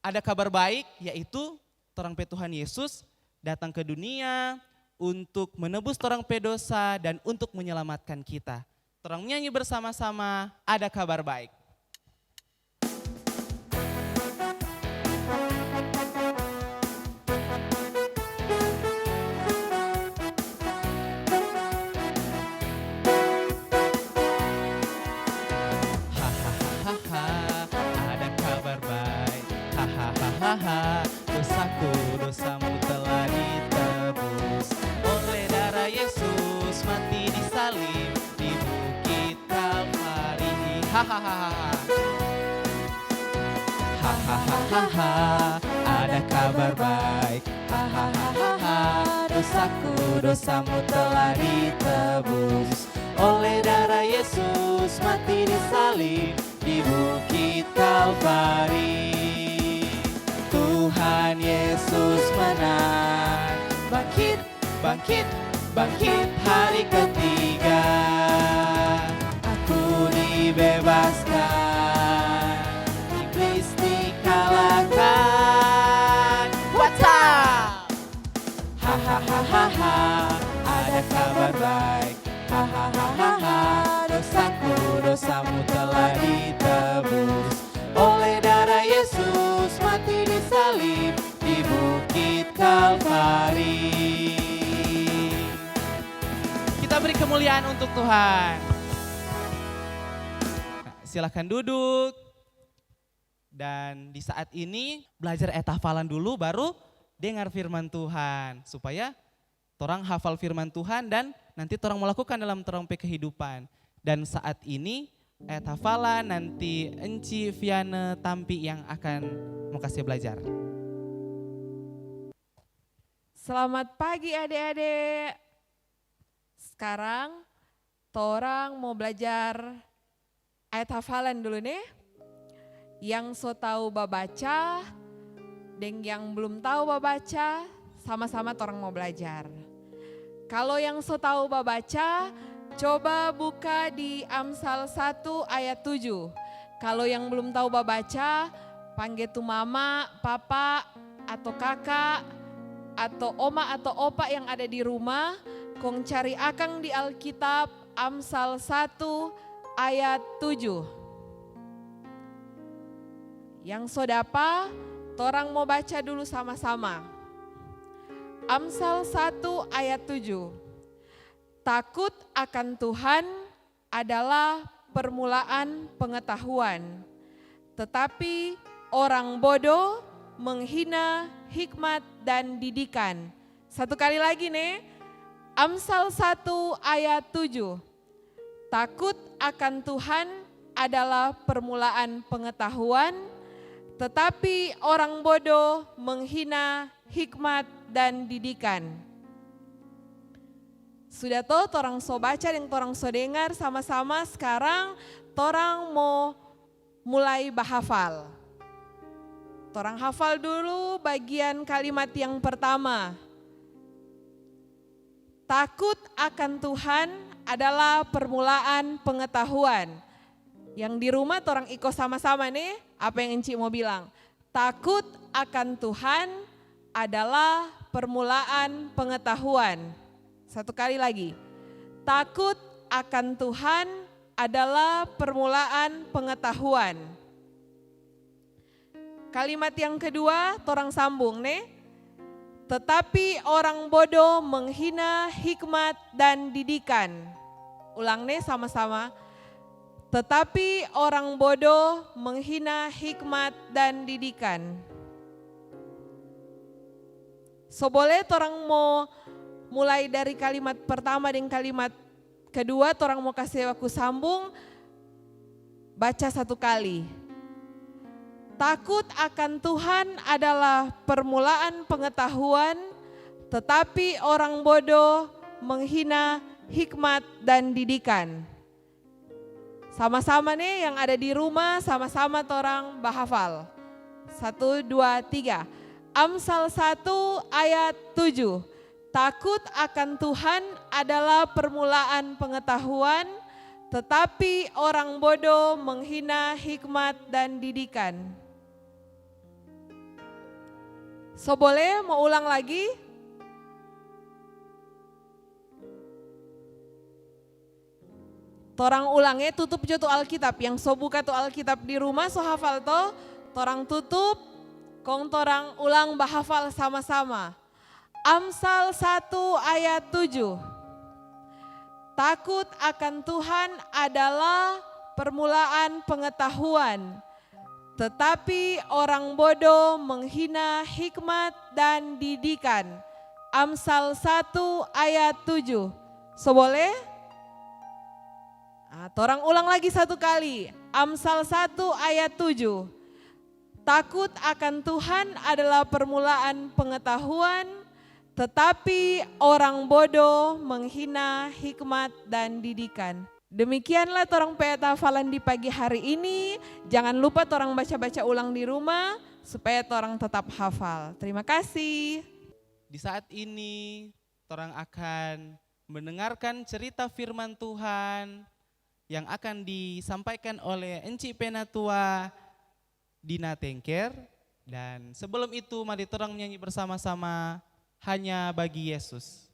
ada kabar baik, yaitu torang pe Tuhan Yesus datang ke dunia untuk menebus torang pe dosa dan untuk menyelamatkan kita. Torang nyanyi bersama-sama, ada kabar baik. Ada kabar baik, hahaha, dosaku, dosamu telah ditebus oleh darah Yesus, mati di salib di bukit Kalvari. Hahaha, ada kabar baik, hahaha, dosaku, dosamu telah ditebus oleh darah Yesus, mati di salib di bukit Kalvari. Tuhan Yesus menang, bangkit, bangkit, bangkit hari ketiga. Aku dibebaskan, iblis dikalahkan. What's up? Hahaha, ada kabar baik, hahaha, dosaku, dosamu telah ditebus oleh darah Yesus, mati di salib di bukit Kalvari. Kita beri kemuliaan untuk Tuhan. Silakan duduk. Dan di saat ini belajar hafalan dulu, baru dengar firman Tuhan. Supaya torang hafal firman Tuhan dan nanti torang melakukan dalam torang pe kehidupan. Dan saat ini hafalan nanti Enci Viana Tampi yang akan mau kasih belajar. Selamat pagi adik-adik. Sekarang torang mau belajar ayat hafalan dulu nih. Yang so tahu babaca dan yang belum tahu babaca, sama-sama torang mau belajar. Kalau yang so tahu babaca, coba buka di Amsal 1 ayat 7. Kalau yang belum tahu babaca, panggil tuh mama, papa, atau kakak, atau oma atau opa yang ada di rumah, kong cari akang di Alkitab Amsal 1 ayat 7. Yang so dapa, torang mau baca dulu sama-sama. Amsal 1 ayat 7. Takut akan Tuhan adalah permulaan pengetahuan, tetapi orang bodoh menghina hikmat dan didikan. Satu kali lagi nih, Amsal 1 ayat 7. Takut akan Tuhan adalah permulaan pengetahuan, tetapi orang bodoh menghina hikmat dan didikan. Sudah tahu torang so baca dan torang so dengar sama-sama, sekarang torang mau mulai bahafal. Torang hafal dulu bagian kalimat yang pertama. Takut akan Tuhan adalah permulaan pengetahuan. Yang di rumah torang ikut sama-sama nih, apa yang Enci mau bilang. Takut akan Tuhan adalah permulaan pengetahuan. Satu kali lagi. Takut akan Tuhan adalah permulaan pengetahuan. Kalimat yang kedua, torang sambung nih. Tetapi orang bodoh menghina hikmat dan didikan. Ulang nih sama-sama. Tetapi orang bodoh menghina hikmat dan didikan. So boleh torang mau mulai dari kalimat pertama dan kalimat kedua, torang mau kasih waktu sambung, baca satu kali. Takut akan Tuhan adalah permulaan pengetahuan, tetapi orang bodoh menghina hikmat dan didikan. Sama-sama nih yang ada di rumah, sama-sama torang bahafal. 1, 2, 3. Amsal 1 ayat 7. Takut akan Tuhan adalah permulaan pengetahuan, tetapi orang bodoh menghina hikmat dan didikan. So boleh mau ulang lagi? Torang ulangnya tutup jo tu Alkitab. Yang so buka tu Alkitab di rumah so hafal to. Torang tutup, kong torang ulang bahafal sama-sama. Amsal 1 ayat 7. Takut akan Tuhan adalah permulaan pengetahuan, tetapi orang bodoh menghina hikmat dan didikan. Amsal 1 ayat 7. So boleh? Torang ulang lagi satu kali. Amsal 1 ayat 7. Takut akan Tuhan adalah permulaan pengetahuan, tetapi orang bodoh menghina hikmat dan didikan. Demikianlah torang peta hafalan di pagi hari ini. Jangan lupa torang baca-baca ulang di rumah supaya torang tetap hafal. Terima kasih. Di saat ini torang akan mendengarkan cerita firman Tuhan yang akan disampaikan oleh Enci Penatua Dina Tengker. Dan sebelum itu mari torang menyanyi bersama-sama Hanya Bagi Yesus.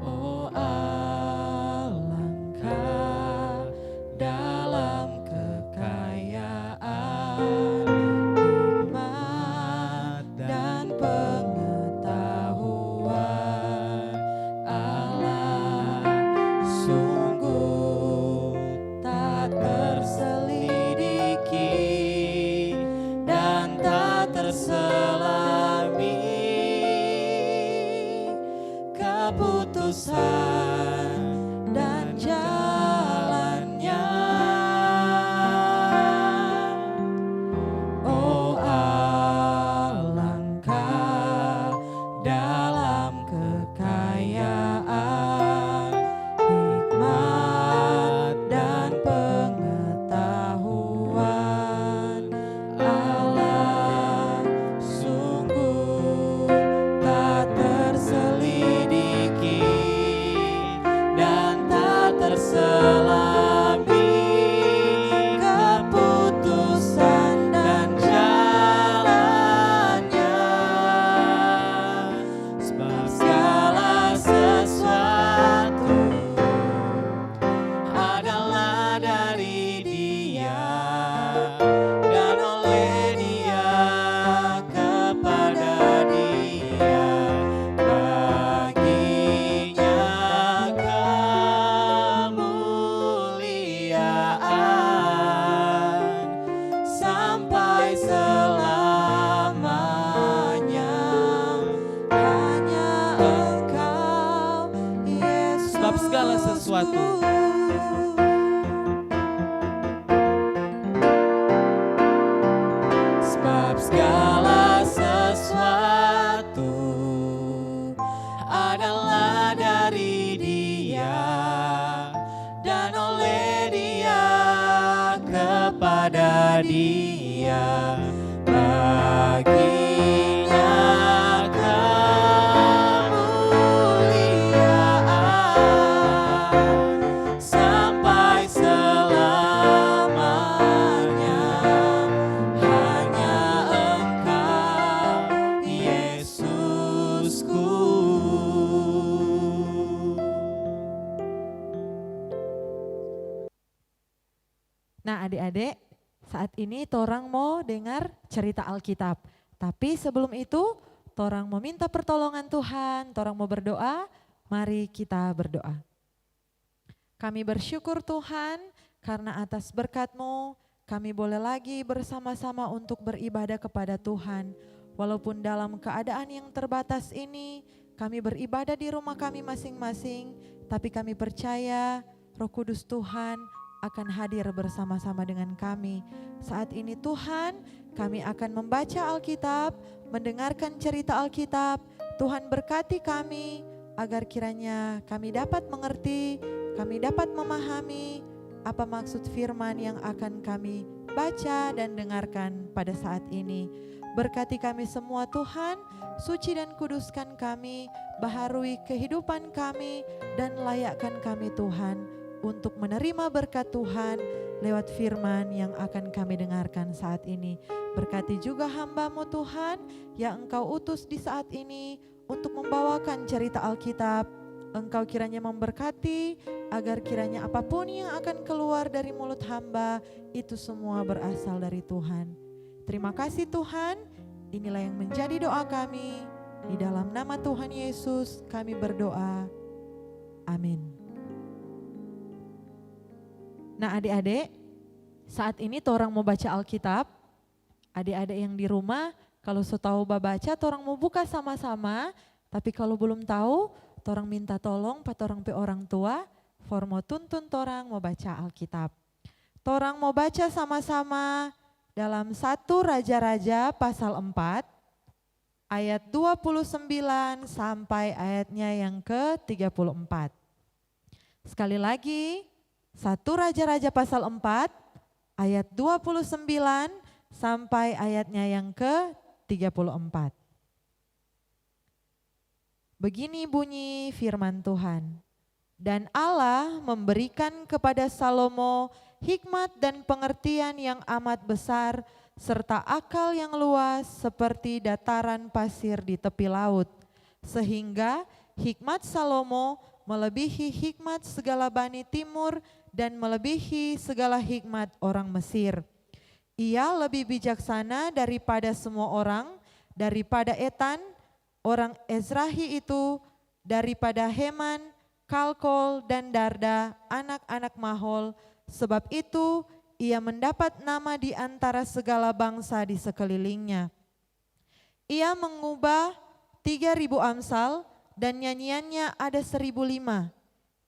Oh alangkah dalam kekayaan hikmat dan pengetahuan Allah, sungguh tak terselidiki dan tak terselami keputusan dan jalannya. Oh alangkah dalam kekayaan hikmat dan pengetahuan Allah, sungguh tak terselidiki dan tak terselami keputusan dan jalannya. Sebab segala sesuatu adalah dari Dia dan oleh Dia kepada Dia. Baginya kemuliaan sampai selamanya. Hanya Engkau Yesus. Sebab segala sesuatu Sebab segala sesuatu adalah dari Dia dan oleh Dia kepada Dia. Baginya kemuliaan sampai selamanya. Hanya Engkau Yesusku. Nah adik-adik, saat ini torang mau dengar cerita Alkitab. Tapi sebelum itu, torang mau minta pertolongan Tuhan, torang mau berdoa, mari kita berdoa. Kami bersyukur Tuhan, karena atas berkat-Mu, kami boleh lagi bersama-sama untuk beribadah kepada Tuhan. Walaupun dalam keadaan yang terbatas ini, kami beribadah di rumah kami masing-masing, tapi kami percaya Roh Kudus Tuhan akan hadir bersama-sama dengan kami. Saat ini Tuhan, kami akan membaca Alkitab, mendengarkan cerita Alkitab. Tuhan berkati kami agar kiranya kami dapat mengerti, kami dapat memahami, apa maksud firman yang akan kami baca dan dengarkan pada saat ini. Berkati kami semua Tuhan, suci dan kuduskan kami, baharui kehidupan kami, dan layakkan kami Tuhan untuk menerima berkat Tuhan lewat firman yang akan kami dengarkan saat ini. Berkati juga hamba-Mu Tuhan yang Engkau utus di saat ini untuk membawakan cerita Alkitab. Engkau kiranya memberkati agar kiranya apapun yang akan keluar dari mulut hamba itu semua berasal dari Tuhan. Terima kasih Tuhan, inilah yang menjadi doa kami. Di dalam nama Tuhan Yesus kami berdoa. Amin. Nah adik-adik, saat ini torang mau baca Alkitab. Adik-adik yang di rumah, kalau tahu baca, torang mau buka sama-sama. Tapi kalau belum tahu, torang minta tolong patorang pe orang tua, for mau tuntun torang mau baca Alkitab. Torang mau baca sama-sama dalam 1 Raja-Raja pasal 4 ayat 29 sampai ayatnya yang ke-34. Sekali lagi 1 Raja-Raja pasal 4 ayat 29 sampai ayatnya yang ke-34. Begini bunyi firman Tuhan. Dan Allah memberikan kepada Salomo hikmat dan pengertian yang amat besar serta akal yang luas seperti dataran pasir di tepi laut. Sehingga hikmat Salomo melebihi hikmat segala bani timur dan melebihi segala hikmat orang Mesir. Ia lebih bijaksana daripada semua orang, daripada Etan, orang Ezrahi itu, daripada Heman, Kalkol dan Darda, anak-anak Mahol. Sebab itu ia mendapat nama di antara segala bangsa di sekelilingnya. Ia mengubah 3.000 amsal dan nyanyiannya ada 1.005.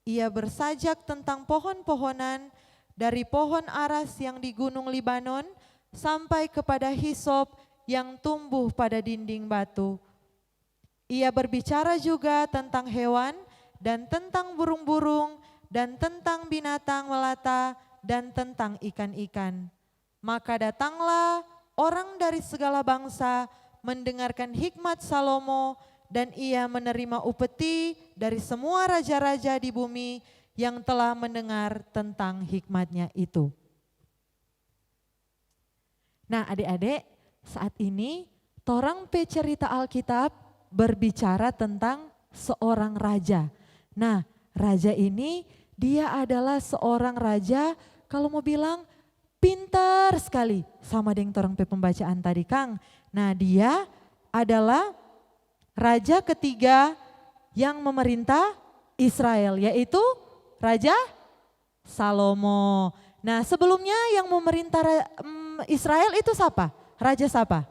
Ia bersajak tentang pohon-pohonan dari pohon aras yang di gunung Libanon sampai kepada hisop yang tumbuh pada dinding batu. Ia berbicara juga tentang hewan dan tentang burung-burung dan tentang binatang melata dan tentang ikan-ikan. Maka datanglah orang dari segala bangsa mendengarkan hikmat Salomo dan ia menerima upeti dari semua raja-raja di bumi yang telah mendengar tentang hikmatnya itu. Nah adik-adik, saat ini torang pe cerita Alkitab berbicara tentang seorang raja. Nah raja ini dia adalah seorang raja, kalau mau bilang pintar sekali sama dengan torang pe pembacaan tadi Kang. Nah dia adalah raja ketiga yang memerintah Israel, yaitu Raja Salomo. Nah sebelumnya yang memerintah Israel itu siapa? Raja siapa?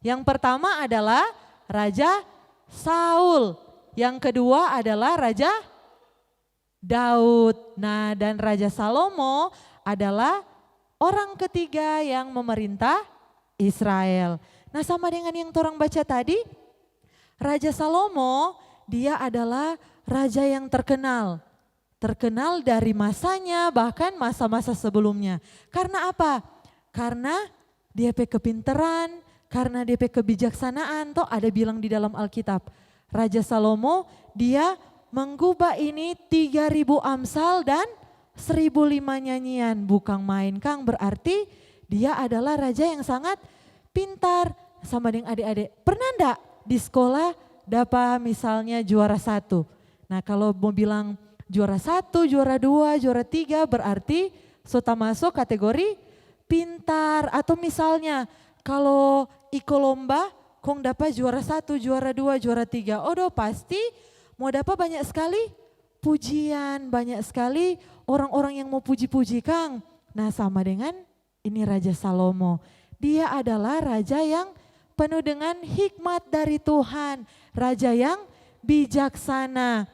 Yang pertama adalah Raja Saul, yang kedua adalah Raja Daud. Nah dan Raja Salomo adalah orang ketiga yang memerintah Israel. Nah sama dengan yang torang baca tadi, Raja Salomo dia adalah raja yang terkenal. Terkenal dari masanya bahkan masa-masa sebelumnya. Karena apa? Karena dia pe kepinteran, karena dia pe kebijaksanaan. Toh ada bilang di dalam Alkitab, Raja Salomo dia menggubah ini 3.000 amsal dan 1.005 nyanyian. Bukan main Kang, berarti dia adalah raja yang sangat pintar. Sama dengan adik-adik, pernah enggak di sekolah dapat misalnya juara 1? Nah kalau mau bilang juara 1, juara 2, juara 3 berarti sudah masuk kategori pintar. Atau misalnya kalau ikut lomba kong dapat juara 1, juara 2, juara 3. Odo pasti mau dapat banyak sekali pujian, banyak sekali orang-orang yang mau puji-puji Kang. Nah sama dengan ini Raja Salomo. Dia adalah raja yang penuh dengan hikmat dari Tuhan. Raja yang bijaksana.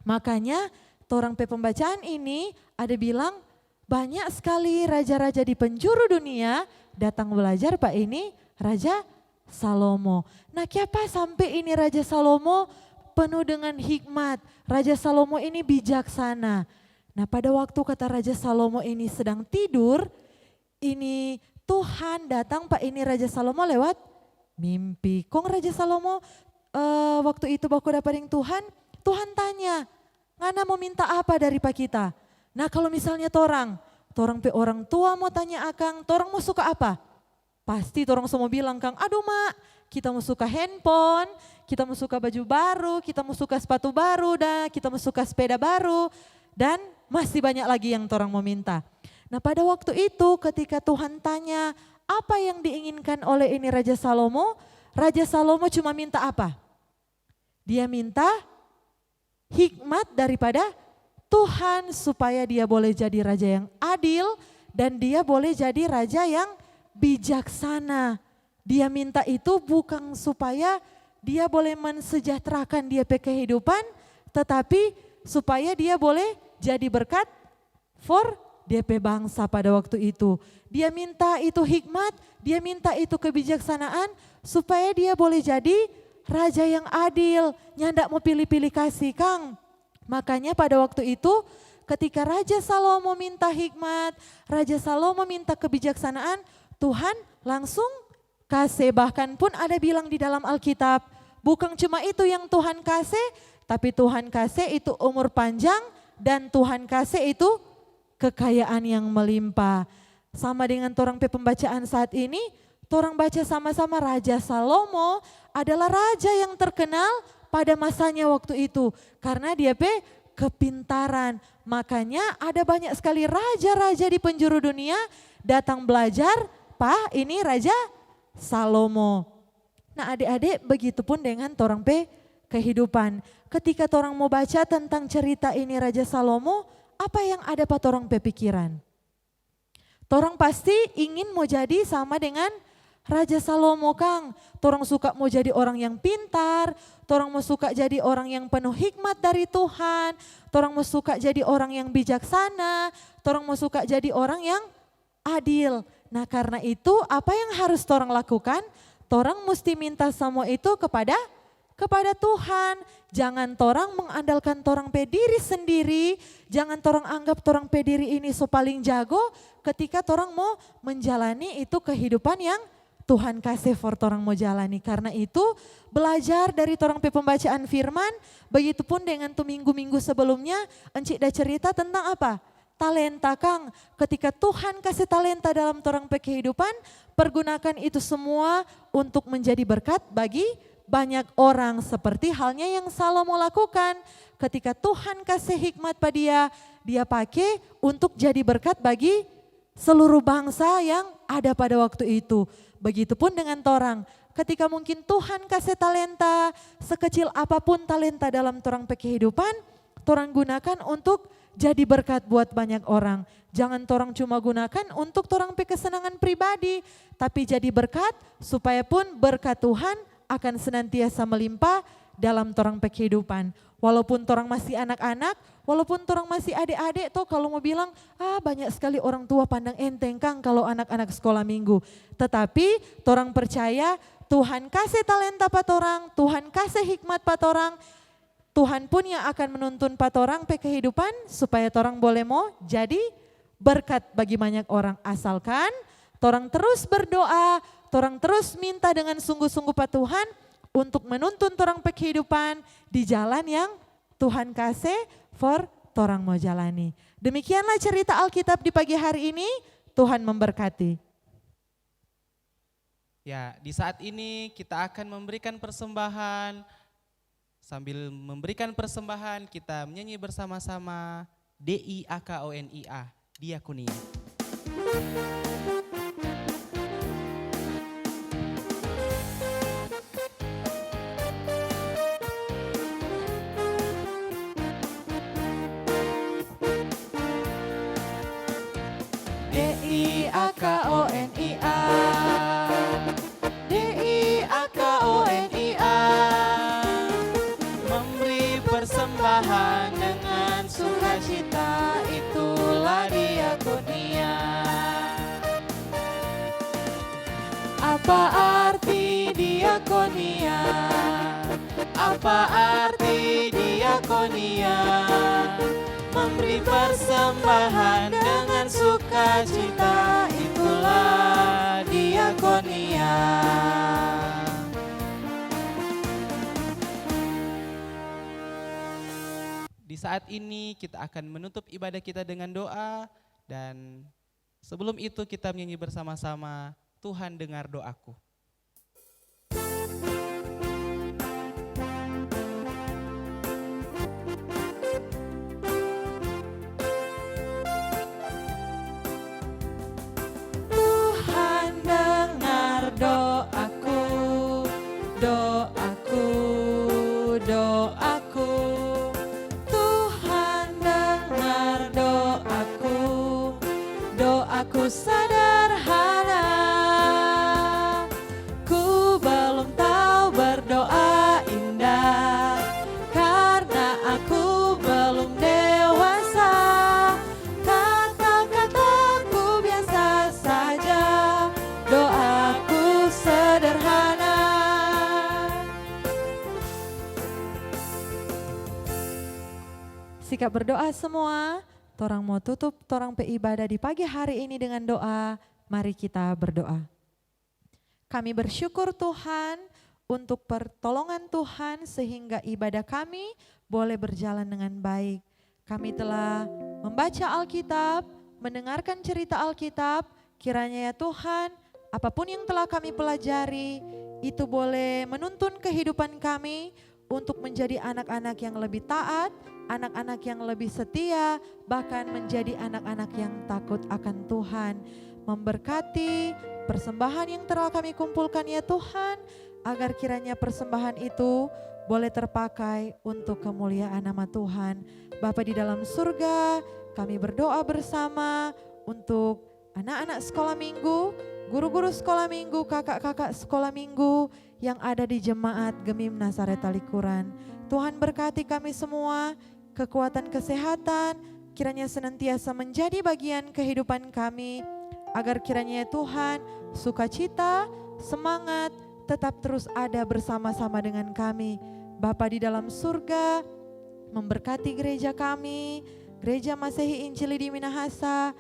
Makanya torang pe pembacaan ini ada bilang banyak sekali raja-raja di penjuru dunia datang belajar Pak ini Raja Salomo. Nah kenapa sampai ini Raja Salomo penuh dengan hikmat. Raja Salomo ini bijaksana. Nah pada waktu kata Raja Salomo ini sedang tidur, ini Tuhan datang Pak, ini Raja Salomo lewat mimpi. Kong Raja Salomo waktu itu baku dapat yang Tuhan, Tuhan tanya, ngana mau minta apa dari Pak kita? Nah kalau misalnya torang pe orang tua mau tanya akang, torang mau suka apa? Pasti torang semua bilang Kang, aduh mak, kita mau suka handphone, kita mau suka baju baru, kita mau suka sepatu baru, dan kita mau suka sepeda baru, dan masih banyak lagi yang torang mau minta. Nah pada waktu itu ketika Tuhan tanya apa yang diinginkan oleh ini Raja Salomo cuma minta apa? Dia minta hikmat daripada Tuhan supaya dia boleh jadi raja yang adil dan dia boleh jadi raja yang bijaksana. Dia minta itu bukan supaya dia boleh mensejahterakan dia pe kehidupan, tetapi supaya dia boleh jadi berkat for DP bangsa pada waktu itu. Dia minta itu hikmat, dia minta itu kebijaksanaan supaya dia boleh jadi raja yang adil. Nyandak mau pilih-pilih kasih Kang. Makanya pada waktu itu ketika Raja Salomo minta hikmat, Raja Salomo minta kebijaksanaan, Tuhan langsung kasih. Bahkan pun ada bilang di dalam Alkitab, bukan cuma itu yang Tuhan kasih, tapi Tuhan kasih itu umur panjang dan Tuhan kasih itu kekayaan yang melimpah. Sama dengan torang pe pembacaan saat ini, torang baca sama-sama Raja Salomo adalah raja yang terkenal pada masanya waktu itu. Karena dia pe kepintaran. Makanya ada banyak sekali raja-raja di penjuru dunia datang belajar, Pak ini Raja Salomo. Nah adik-adik begitupun dengan torang pe kehidupan. Ketika torang mau baca tentang cerita ini Raja Salomo, apa yang ada pada torang pe pikiran? Torang pasti ingin mau jadi sama dengan Raja Salomo Kang. Torang suka mau jadi orang yang pintar, torang mau suka jadi orang yang penuh hikmat dari Tuhan, torang mau suka jadi orang yang bijaksana, torang mau suka jadi orang yang adil. Nah karena itu apa yang harus torang lakukan? Torang mesti minta semua itu kepada Tuhan. Jangan torang mengandalkan torang pe diri sendiri, jangan torang anggap torang pe diri ini so paling jago ketika torang mau menjalani itu kehidupan yang Tuhan kasih for torang mau jalani. Karena itu belajar dari torang pe pembacaan firman, begitupun dengan tuh minggu-minggu sebelumnya Encik dah cerita tentang apa? Talenta Kang. Ketika Tuhan kasih talenta dalam torang pe kehidupan, pergunakan itu semua untuk menjadi berkat bagi banyak orang, seperti halnya yang Salomo lakukan. Ketika Tuhan kasih hikmat pada dia pakai untuk jadi berkat bagi seluruh bangsa yang ada pada waktu itu. Begitupun dengan torang, ketika mungkin Tuhan kasih talenta, sekecil apapun talenta dalam torang pe kehidupan, torang gunakan untuk jadi berkat buat banyak orang. Jangan torang cuma gunakan untuk torang pe kesenangan pribadi, tapi jadi berkat supaya pun berkat Tuhan akan senantiasa melimpah dalam torang pe kehidupan. Walaupun torang masih anak-anak, walaupun torang masih adik-adik tuh kalau mau bilang, banyak sekali orang tua pandang enteng Kang kalau anak-anak sekolah minggu. Tetapi torang percaya Tuhan kasih talenta pa torang, Tuhan kasih hikmat pa torang, Tuhan pun yang akan menuntun pa torang pe kehidupan supaya torang boleh mau jadi berkat bagi banyak orang. Asalkan torang terus berdoa, torang terus minta dengan sungguh-sungguh pa Tuhan untuk menuntun torang pe kehidupan di jalan yang Tuhan kasih for torang mau jalani. Demikianlah cerita Alkitab di pagi hari ini. Tuhan memberkati. Ya, di saat ini kita akan memberikan persembahan. Sambil memberikan persembahan, kita menyanyi bersama-sama DIAKONIA, Diakonia. DIAKONIA, DIAKONIA, memberi persembahan dengan sukacita, itulah diakonia. Apa arti diakonia? Apa arti diakonia? memberi persembahan dengan sukacita, itulah diakonia. Di saat ini kita akan menutup ibadah kita dengan doa, dan sebelum itu kita menyanyi bersama-sama, Tuhan dengar doaku. Tuhan dengar doaku, doaku, doaku. Tuhan dengar doaku, doaku sederhana. Ku belum tahu berdoa indah, karena aku belum dewasa. Kata-kataku biasa saja, doaku sederhana. Sikap berdoa semua, torang mau tutup torang pe ibadah di pagi hari ini dengan doa. Mari kita berdoa. Kami bersyukur Tuhan untuk pertolongan Tuhan sehingga ibadah kami boleh berjalan dengan baik. Kami telah membaca Alkitab, mendengarkan cerita Alkitab, kiranya ya Tuhan, apapun yang telah kami pelajari, itu boleh menuntun kehidupan kami untuk menjadi anak-anak yang lebih taat, anak-anak yang lebih setia, bahkan menjadi anak-anak yang takut akan Tuhan. Memberkati persembahan yang telah kami kumpulkan ya Tuhan, agar kiranya persembahan itu boleh terpakai untuk kemuliaan nama Tuhan. Bapa di dalam surga, kami berdoa bersama untuk anak-anak sekolah minggu, guru-guru sekolah minggu, kakak-kakak sekolah minggu yang ada di jemaat Gemim Nazaret Talikuran. Tuhan berkati kami semua, kekuatan kesehatan kiranya senantiasa menjadi bagian kehidupan kami, agar kiranya Tuhan sukacita, semangat tetap terus ada bersama-sama dengan kami. Bapa di dalam surga, memberkati gereja kami, Gereja Masehi Injili di Minahasa,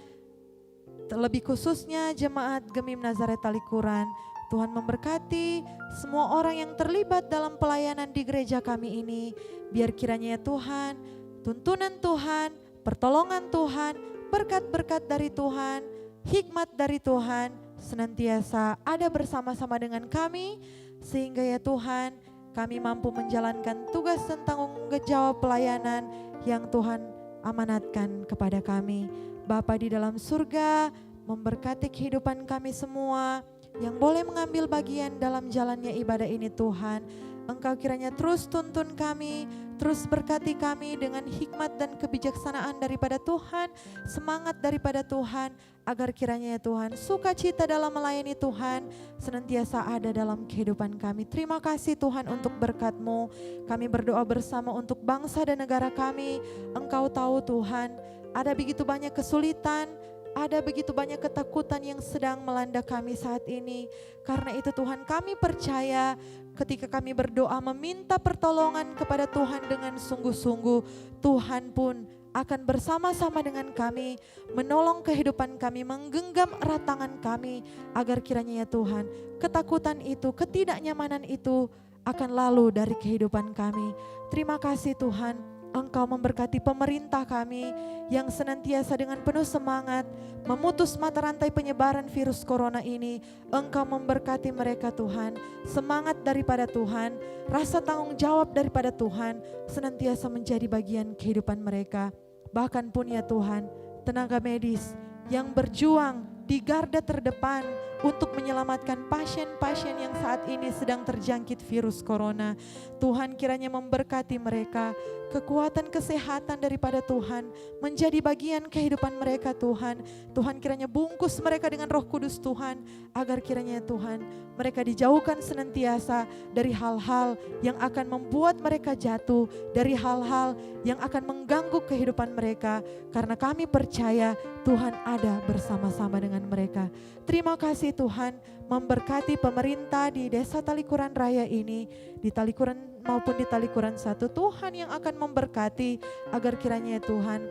terlebih khususnya jemaat Gemim Nazaret Talikuran. Tuhan memberkati semua orang yang terlibat dalam pelayanan di gereja kami ini. Biar kiranya ya Tuhan, tuntunan Tuhan, pertolongan Tuhan, berkat-berkat dari Tuhan, hikmat dari Tuhan senantiasa ada bersama-sama dengan kami. Sehingga ya Tuhan, kami mampu menjalankan tugas dan tanggung jawab pelayanan yang Tuhan amanatkan kepada kami. Bapa di dalam surga, memberkati kehidupan kami semua yang boleh mengambil bagian dalam jalannya ibadah ini Tuhan. Engkau kiranya terus tuntun kami, terus berkati kami dengan hikmat dan kebijaksanaan daripada Tuhan, semangat daripada Tuhan, agar kiranya ya Tuhan sukacita dalam melayani Tuhan senantiasa ada dalam kehidupan kami. Terima kasih Tuhan untuk berkat-Mu. Kami berdoa bersama untuk bangsa dan negara kami. Engkau tahu Tuhan, ada begitu banyak kesulitan, ada begitu banyak ketakutan yang sedang melanda kami saat ini. Karena itu Tuhan, kami percaya ketika kami berdoa meminta pertolongan kepada Tuhan dengan sungguh-sungguh, Tuhan pun akan bersama-sama dengan kami, menolong kehidupan kami, menggenggam erat tangan kami, agar kiranya ya Tuhan, ketakutan itu, ketidaknyamanan itu akan lalu dari kehidupan kami. Terima kasih Tuhan, Engkau memberkati pemerintah kami yang senantiasa dengan penuh semangat memutus mata rantai penyebaran virus corona ini. Engkau memberkati mereka Tuhan, semangat daripada Tuhan, rasa tanggung jawab daripada Tuhan senantiasa menjadi bagian kehidupan mereka. Bahkan pun ya Tuhan, tenaga medis yang berjuang di garda terdepan untuk menyelamatkan pasien-pasien yang saat ini sedang terjangkit virus corona. Tuhan kiranya memberkati mereka, kekuatan kesehatan daripada Tuhan menjadi bagian kehidupan mereka Tuhan. Tuhan kiranya bungkus mereka dengan Roh Kudus Tuhan, agar kiranya Tuhan mereka dijauhkan senantiasa dari hal-hal yang akan membuat mereka jatuh, dari hal-hal yang akan mengganggu kehidupan mereka, karena kami percaya Tuhan ada bersama-sama dengan mereka. Terima kasih Tuhan, memberkati pemerintah di Desa Talikuran Raya ini, di Talikuran maupun di Talikuran 1, Tuhan yang akan memberkati agar kiranya Tuhan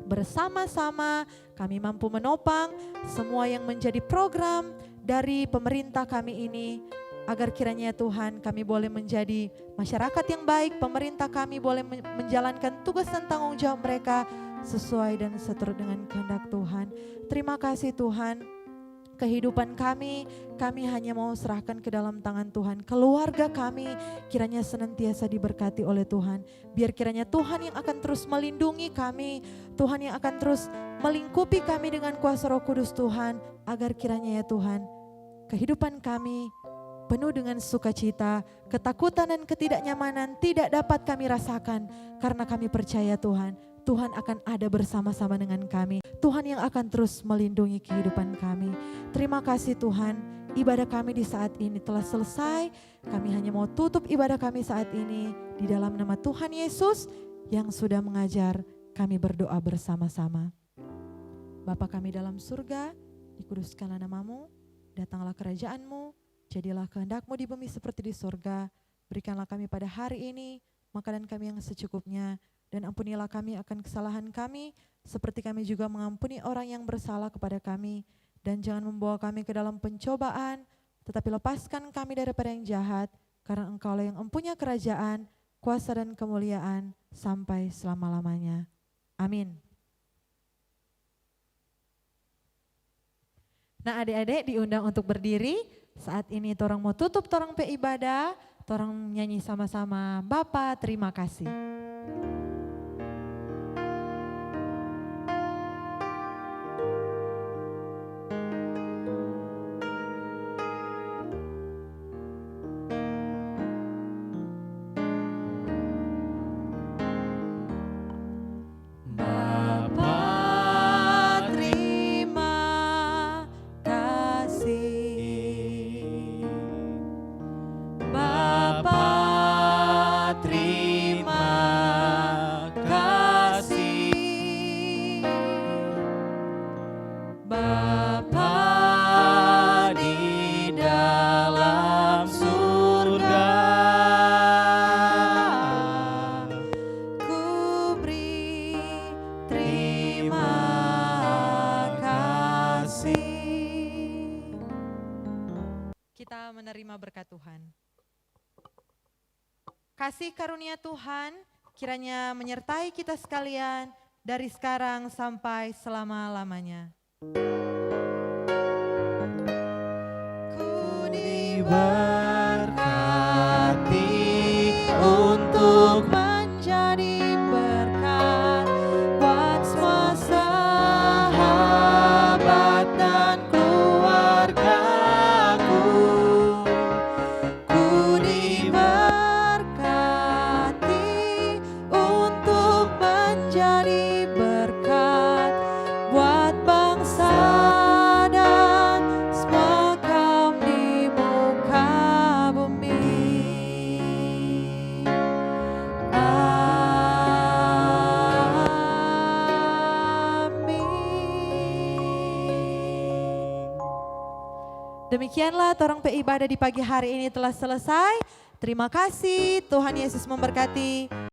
bersama-sama kami mampu menopang semua yang menjadi program dari pemerintah kami ini, agar kiranya Tuhan kami boleh menjadi masyarakat yang baik, pemerintah kami boleh menjalankan tugas dan tanggung jawab mereka sesuai dan seturut dengan kehendak Tuhan. Terima kasih Tuhan. Kehidupan kami hanya mau serahkan ke dalam tangan Tuhan. Keluarga kami kiranya senantiasa diberkati oleh Tuhan. Biar kiranya Tuhan yang akan terus melindungi kami, Tuhan yang akan terus melingkupi kami dengan kuasa Roh Kudus Tuhan, agar kiranya ya Tuhan, kehidupan kami penuh dengan sukacita, ketakutan dan ketidaknyamanan tidak dapat kami rasakan, karena kami percaya Tuhan, Tuhan akan ada bersama-sama dengan kami. Tuhan yang akan terus melindungi kehidupan kami. Terima kasih Tuhan, ibadah kami di saat ini telah selesai. Kami hanya mau tutup ibadah kami saat ini di dalam nama Tuhan Yesus yang sudah mengajar kami berdoa bersama-sama. Bapa kami dalam surga, dikuduskanlah namamu, datanglah kerajaan-Mu, jadilah kehendak-Mu di bumi seperti di surga. Berikanlah kami pada hari ini makanan kami yang secukupnya, dan ampunilah kami akan kesalahan kami, seperti kami juga mengampuni orang yang bersalah kepada kami. Dan jangan membawa kami ke dalam pencobaan, tetapi lepaskan kami daripada yang jahat, karena Engkaulah yang empunya kerajaan, kuasa dan kemuliaan sampai selama-lamanya. Amin. Nah adik-adik diundang untuk berdiri. Saat ini torang mau tutup torang pe ibadah, torang nyanyi sama-sama. Bapa terima kasih. Menerima berkat Tuhan. Kasih karunia Tuhan kiranya menyertai kita sekalian dari sekarang sampai selama-lamanya. Ku diberkati untuk menjadi berkat buat semua sahabat dan keluarga. Demikianlah torang pe ibadah di pagi hari ini telah selesai. Terima kasih, Tuhan Yesus memberkati.